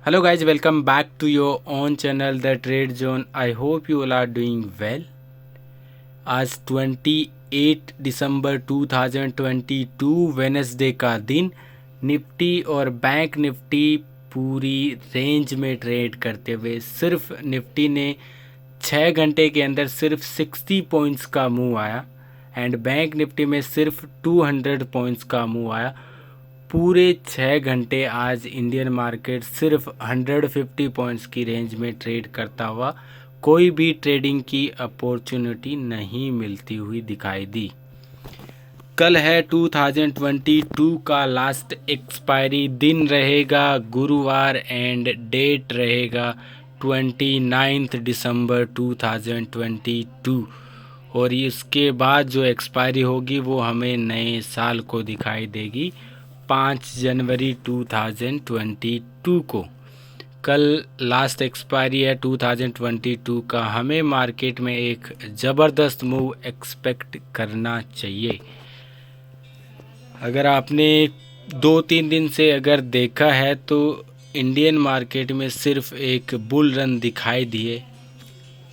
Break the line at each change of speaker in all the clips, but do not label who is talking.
Hello guys, welcome back to your own channel The Trade Zone. I hope you all are doing well. आज 28 दिसंबर 2022 Wednesday का दिन Nifty और bank Nifty पूरी range में trade करते हुए सिर्फ निफ्टी ने 6 घंटे के अंदर सिर्फ 60 पॉइंट्स का मूव आया एंड बैंक निफ्टी में सिर्फ 200 पॉइंट्स का मूव आया। पूरे 6 घंटे आज इंडियन मार्केट सिर्फ 150 पॉइंट्स की रेंज में ट्रेड करता हुआ कोई भी ट्रेडिंग की अपॉर्चुनिटी नहीं मिलती हुई दिखाई दी। कल है 2022 का लास्ट एक्सपायरी दिन रहेगा गुरुवार एंड डेट रहेगा 29 दिसंबर 2022 और इसके बाद जो एक्सपायरी होगी वो हमें नए साल को दिखाई देगी 5 जनवरी 2022 को। कल लास्ट एक्सपायरी है 2022 का। हमें मार्केट में एक ज़बरदस्त मूव एक्सपेक्ट करना चाहिए। अगर आपने 2-3 दिन से अगर देखा है तो इंडियन मार्केट में सिर्फ एक बुल रन दिखाई दिए।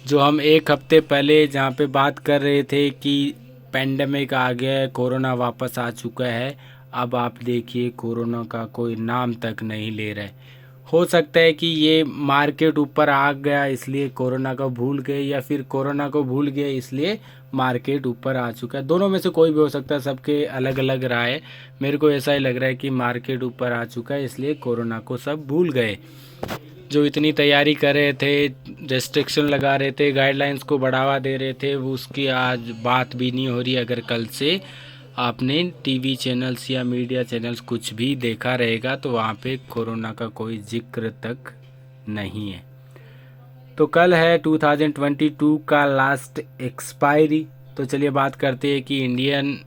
जो हम एक हफ्ते पहले जहाँ पे बात कर रहे थे कि पेंडेमिक आ गया है, कोरोना वापस आ चुका है, अब आप देखिए कोरोना का कोई नाम तक नहीं ले रहा है। हो सकता है कि ये मार्केट ऊपर आ गया इसलिए कोरोना को भूल गए या फिर कोरोना को भूल गए इसलिए मार्केट ऊपर आ चुका है। दोनों में से कोई भी हो सकता है, सबके अलग अलग राय है। मेरे को ऐसा ही लग रहा है कि मार्केट ऊपर आ चुका है इसलिए कोरोना को सब भूल गए। जो इतनी तैयारी कर रहे थे, रेस्ट्रिक्शन लगा रहे थे, गाइडलाइंस को बढ़ावा दे रहे थे, वो उसकी आज बात भी नहीं हो रही। अगर कल से आपने टीवी चैनल्स या मीडिया चैनल्स कुछ भी देखा रहेगा तो वहाँ पे कोरोना का कोई जिक्र तक नहीं है। तो कल है 2022 का लास्ट एक्सपायरी। तो चलिए बात करते हैं कि इंडियन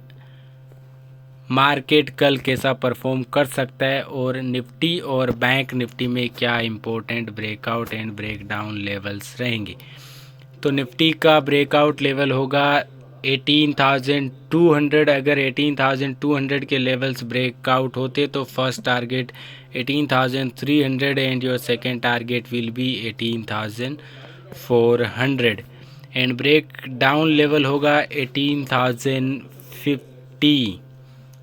मार्केट कल कैसा परफॉर्म कर सकता है और निफ्टी और बैंक निफ्टी में क्या important breakout and breakdown levels रहेंगे। तो निफ्टी का ब्रेकआउट लेवल होगा 18,200। अगर 18,200 के लेवल्स ब्रेकआउट होते तो first target 18,300 and your second target will be 18,400 and break down level होगा 18,050।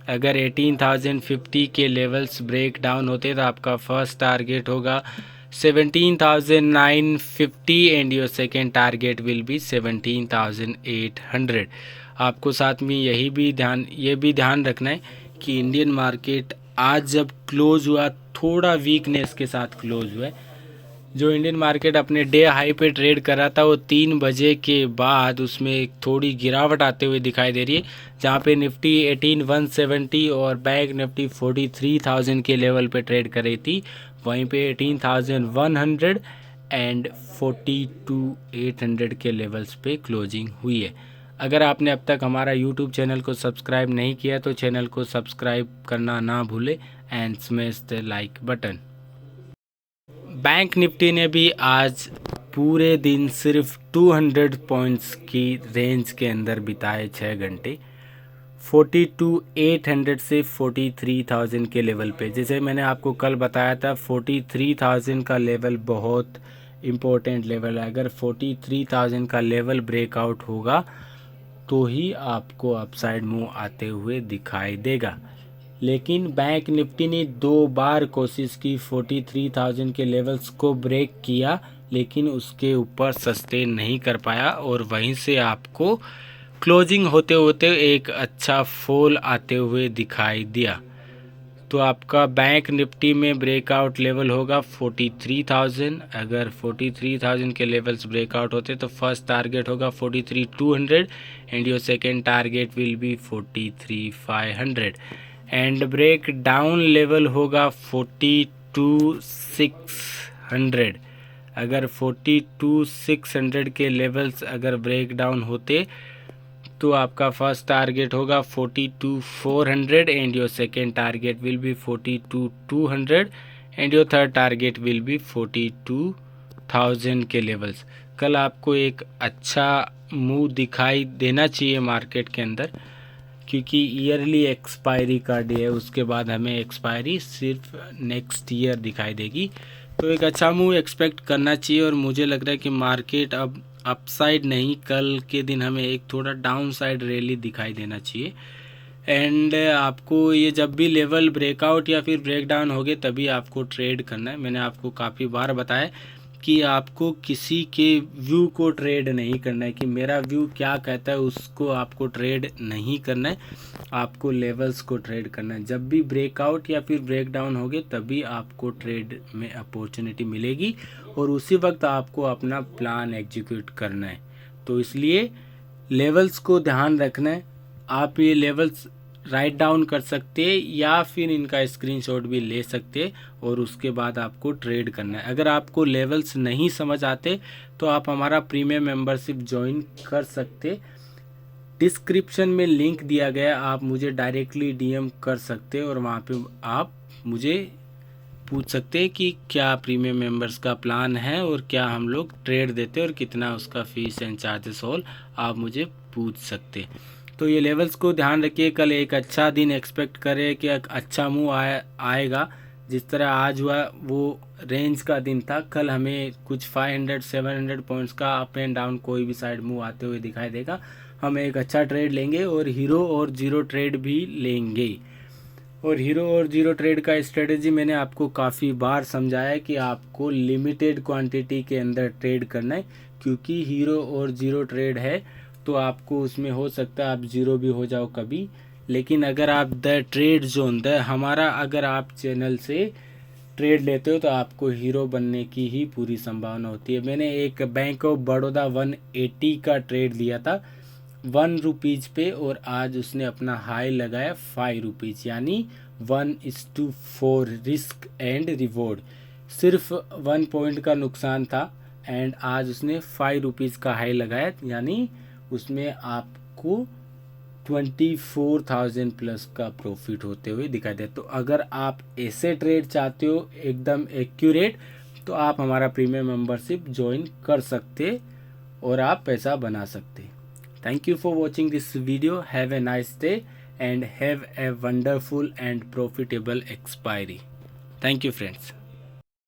अगर 18,050 के लेवल्स ब्रेक डाउन होते तो आपका फर्स्ट टारगेट होगा 17,950 and your second target will B 17,800। आपको साथ में ये भी ध्यान रखना है कि इंडियन मार्केट आज जब क्लोज हुआ थोड़ा वीकनेस के साथ क्लोज हुआ है। जो इंडियन मार्केट अपने डे हाई पे ट्रेड कर रहा था वो 3 बजे के बाद उसमें एक थोड़ी गिरावट आते हुए दिखाई दे रही है, जहाँ पे निफ्टी 18,170 और बैंक निफ्टी 43,000 के लेवल पे ट्रेड कर रही थी। वहीं पे 18,100 एंड 42,800 के लेवल्स पे क्लोजिंग हुई है। अगर आपने अब तक हमारा यूट्यूब चैनल को सब्सक्राइब नहीं किया तो चैनल को सब्सक्राइब करना ना भूले and smash the like button. Bank Nifty ने भी आज पूरे दिन सिर्फ 200 पॉइंट्स की रेंज के अंदर बिताए 6 घंटे 42,800 से 43,000 के लेवल पे। जैसे मैंने आपको कल बताया था 43,000 का लेवल बहुत इम्पोर्टेंट लेवल है। अगर 43,000 का लेवल ब्रेकआउट होगा तो ही आपको अपसाइड मूव आते हुए दिखाई देगा। लेकिन बैंक निफ्टी ने 2 बार कोशिश की, 43,000 के लेवल्स को ब्रेक किया लेकिन उसके ऊपर सस्टेन नहीं कर पाया और वहीं से आपको क्लोजिंग होते होते एक अच्छा फॉल आते हुए दिखाई दिया। तो आपका बैंक निफ्टी में ब्रेकआउट लेवल होगा 43,000। अगर 43,000 के लेवल्स ब्रेकआउट होते तो फर्स्ट टारगेट होगा 43,200 and your second target will be 43,500 and break down level होगा 42,600। अगर 42,600 के लेवल्स अगर ब्रेक डाउन होते तो आपका फर्स्ट टारगेट होगा 42,400 and your second target will B 42,200 and your third target will B 42,000 के लेवल्स। कल आपको एक अच्छा मूव दिखाई देना चाहिए मार्केट के अंदर, क्योंकि ईयरली एक्सपायरी का डे है। उसके बाद हमें एक्सपायरी सिर्फ नेक्स्ट ईयर दिखाई देगी। तो एक अच्छा मूव एक्सपेक्ट करना चाहिए और मुझे लग रहा है कि मार्केट अब अपसाइड नहीं, कल के दिन हमें एक थोड़ा डाउन साइड रैली दिखाई देना चाहिए। एंड आपको ये जब भी लेवल ब्रेकआउट या फिर ब्रेक डाउन हो गए तभी आपको ट्रेड करना है। मैंने आपको काफ़ी बार बताया कि आपको किसी के व्यू को ट्रेड नहीं करना है, कि मेरा व्यू क्या कहता है उसको आपको ट्रेड नहीं करना है, आपको लेवल्स को ट्रेड करना है। जब भी ब्रेकआउट या फिर ब्रेक डाउन हो गए तभी आपको ट्रेड में अपॉर्चुनिटी मिलेगी और उसी वक्त आपको अपना प्लान एग्जीक्यूट करना है। तो इसलिए लेवल्स को ध्यान रखना है। आप ये लेवल्स राइट डाउन कर सकते हैं या फिर इनका स्क्रीनशॉट भी ले सकते हैं और उसके बाद आपको ट्रेड करना है। अगर आपको लेवल्स नहीं समझ आते तो आप हमारा प्रीमियम मेंबरशिप ज्वाइन कर सकते। डिस्क्रिप्शन में लिंक दिया गया, आप मुझे डायरेक्टली डीएम कर सकते हैं और वहाँ पे आप मुझे पूछ सकते हैं कि क्या प्रीमियम मेंबर्स का प्लान है और क्या हम लोग ट्रेड देते हैं और कितना उसका फीस एंड चार्जेस ऑल आप मुझे पूछ सकते। तो ये लेवल्स को ध्यान रखिए। कल एक अच्छा दिन एक्सपेक्ट करें कि एक अच्छा मूव आएगा। जिस तरह आज हुआ वो रेंज का दिन था, कल हमें कुछ 500-700 पॉइंट्स का अप एंड डाउन कोई भी साइड मूव आते हुए दिखाई देगा। हम एक अच्छा ट्रेड लेंगे और हीरो और जीरो ट्रेड भी लेंगे। और हीरो और जीरो ट्रेड का स्ट्रेटजी मैंने आपको काफ़ी बार समझाया है कि आपको लिमिटेड क्वांटिटी के अंदर ट्रेड करना है, क्योंकि हीरो और जीरो ट्रेड है तो आपको उसमें हो सकता है आप जीरो भी हो जाओ कभी। लेकिन अगर आप द ट्रेड जोन हमारा अगर आप चैनल से ट्रेड लेते हो तो आपको हीरो बनने की ही पूरी संभावना होती है। मैंने एक बैंक ऑफ बड़ौदा 180 का ट्रेड लिया था 1 रुपीज़ पे और आज उसने अपना हाई लगाया 5 रुपीज़, यानी 1:4 रिस्क एंड रिवॉर्ड। सिर्फ 1 पॉइंट का नुकसान था एंड आज उसने 5 रुपीज़ का हाई लगाया, यानी उसमें आपको 24,000 प्लस का प्रॉफिट होते हुए दिखाई दे। तो अगर आप ऐसे ट्रेड चाहते हो एकदम एक्यूरेट तो आप हमारा प्रीमियम मेंबरशिप ज्वाइन कर सकते और आप पैसा बना सकते। Thank you for watching this video. Have a nice day and have a wonderful and profitable expiry. Thank you friends.